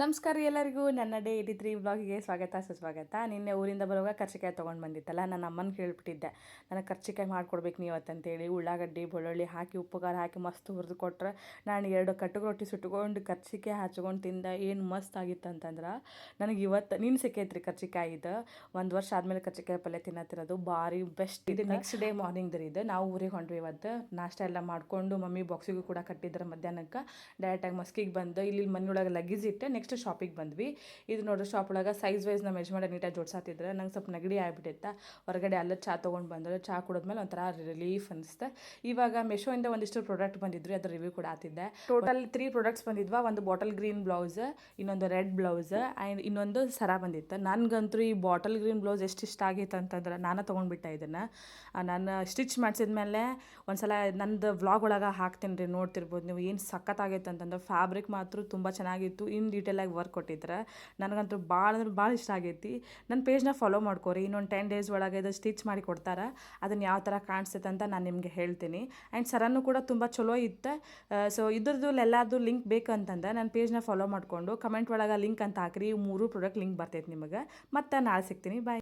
ನಮಸ್ಕಾರ ರೀ ಎಲ್ಲರಿಗೂ ನನ್ನ ಡೇ 83 ವ್ಲಾಗಿಗೆ ಸ್ವಾಗತ ಸುಸ್ವಾಗತ. ನಿನ್ನೆ ಊರಿಂದ ಬರುವಾಗ ಕರ್ಚಿಕಾಯಿ ತೊಗೊಂಡು ಬಂದಿತ್ತಲ್ಲ, ನನ್ನ ಅಮ್ಮನ ಕೇಳ್ಬಿಟ್ಟಿದ್ದೆ ನನಗೆ ಕರ್ಚಿಕಾಯಿ ಮಾಡ್ಕೊಡ್ಬೇಕು ನೀವು ಅಂತಂತೇಳಿ. ಉಳ್ಳಾಗಡ್ಡಿ ಬೆಳ್ಳುಳ್ಳಿ ಹಾಕಿ ಉಪ್ಪು ಖಾರ ಹಾಕಿ ಮಸ್ತ್ ಹುರಿದು ಕೊಟ್ರೆ ನಾನು 2 ಕಟ್ಟಗೆ ರೊಟ್ಟಿ ಸುಟ್ಕೊಂಡು ಕರ್ಚಿಕಾಯಿ ಹಚ್ಕೊಂಡು ತಿಂದ ಏನು ಮಸ್ತ್ ಆಗಿತ್ತು ಅಂತಂದ್ರೆ ನನಗೆ ಇವತ್ತು ನೀನು ಸಿಕ್ಕೈತ್ರಿ ಕರ್ಚಿಕಾಯಿ. ಇದು 1 ವರ್ಷ ಆದಮೇಲೆ ಕರ್ಚಿಕಾಯಿ ಪಲ್ಯ ತಿನ್ನತ್ತಿರೋದು ಭಾರಿ ಬೆಸ್ಟ್. ಇದು ನೆಕ್ಸ್ಟ್ ಡೇ ಮಾರ್ನಿಂಗ್ ಇದು. ನಾವು ಊರಿಗೆ ಹೊಂಟ್ವಿ ಇವತ್ತು. ನಾಷ್ಟ ಎಲ್ಲ ಮಾಡಿಕೊಂಡು ಮಮ್ಮಿ ಬಾಕ್ಸಿಗೂ ಕೂಡ ಕಟ್ಟಿದ್ರೆ ಮಧ್ಯಾಹ್ನಕ್ಕೆ ಡೈರೆಕ್ಟಾಗಿ ಮಸ್ಕಿಗೆ ಬಂದು ಇಲ್ಲಿ ಮನೆಯೊಳಗೆ ಲಗೇಜ್ ಇಟ್ಟೆ ನೆಕ್ಸ್ಟ್ ಶಾಪಿಗೆ ಬಂದ್ವಿ. ಇದು ನೋಡ್ರಿ ಶಾಪ್ ಒಳಗೆ ಸೈಜ್ ವೈಸ್ ನಮ್ಮ ಯಜಮಾನ ನೀಟಾಗಿ ಜೋಡ್ಸಾತಿದ್ರೆ ನಂಗೆ ಸ್ವಲ್ಪ ನೆಗಡಿ ಆಗ್ಬಿಟ್ಟಿತ್ತು. ಹೊರಗಡೆ ಅಲ್ಲೇ ಚಾ ತೊಗೊಂಡು ಬಂದ್ರೆ ಚಾ ಕುಡಿದ್ಮೇಲೆ ಒಂಥರ ರಿಲೀಫ್ ಅನಿಸ್ತೆ. ಇವಾಗ ಮೆಶೋಯಿಂದ ಒಂದಿಷ್ಟು ಪ್ರಾಡಕ್ಟ್ ಬಂದಿದ್ರು, ಅದ್ರ ರಿವ್ಯೂ ಕೂಡ ಆತಿದ್ದೆ. Total 3 products ಬಂದಿದ್ವಾ. ಒಂದು ಬಾಟಲ್ ಗ್ರೀನ್ ಬ್ಲೌಸ್, ಇನ್ನೊಂದು ರೆಡ್ ಬ್ಲೌಸ್ ಆ್ಯಂಡ್ ಇನ್ನೊಂದು ಸರ ಬಂದಿತ್ತು. ನನಗಂತೂ ಈ ಬಾಟಲ್ ಗ್ರೀನ್ ಬ್ಲೌಸ್ ಎಷ್ಟು ಇಷ್ಟ ಆಗಿತ್ತು ಅಂತಂದ್ರೆ ನಾನು ತೊಗೊಂಡ್ಬಿಟ್ಟೆ ಇದನ್ನು. ನಾನು ಸ್ಟಿಚ್ ಮಾಡಿಸಿದ್ಮೇಲೆ ಒಂದ್ಸಲ ನಂದು ವ್ಲಾಗ್ ಒಳಗೆ ಹಾಕ್ತೀನಿ ರೀ, ನೋಡ್ತಿರ್ಬೋದು ನೀವು. ಏನು ಸಖತ್ತಾಗೈತೆ ಅಂತಂದ್ರೆ ಫ್ಯಾಬ್ರಿಕ್ ಮಾತ್ರ ತುಂಬ ಚೆನ್ನಾಗಿತ್ತು. ಇನ್ ಡೀಟೇಲಾಗಿ ವರ್ಕ್ ಕೊಟ್ಟಿದ್ರೆ ನನಗಂತೂ ಭಾಳ ಅಂದ್ರೆ ಭಾಳ ಇಷ್ಟ ಆಗೈತಿ. ನನ್ನ ಪೇಜ್ನ ಫಾಲೋ ಮಾಡ್ಕೋರಿ. ಇನ್ನೊಂದು 10 ಡೇಸ್ ಒಳಗೆ ಇದು ಸ್ಟಿಚ್ ಮಾಡಿ ಕೊಡ್ತಾರೆ. ಅದನ್ನು ಯಾವ ಥರ ಕಾಣಿಸ್ತೈತೆ ಅಂತ ನಾನು ನಿಮಗೆ ಹೇಳ್ತೀನಿ. ಆ್ಯಂಡ್ ಸರನ್ನು ಕೂಡ ತುಂಬ ಚಲೋ ಇತ್ತು. ಸೊ ಇದ್ರದ್ದು ಎಲ್ಲಾದು ಲಿಂಕ್ ಬೇಕಂತಂದ್ರೆ ನನ್ನ ಪೇಜ್ನ ಫಾಲೋ ಮಾಡಿಕೊಂಡು ಕಮೆಂಟ್ ಒಳಗೆ ಲಿಂಕ್ ಅಂತ ಹಾಕ್ರಿ. 3 ಪ್ರಾಡಕ್ಟ್ ಲಿಂಕ್ ಬರ್ತೈತೆ ನಿಮಗೆ. ಮತ್ತು ನಾಳೆ ಸಿಗ್ತೀನಿ. ಬಾಯ್.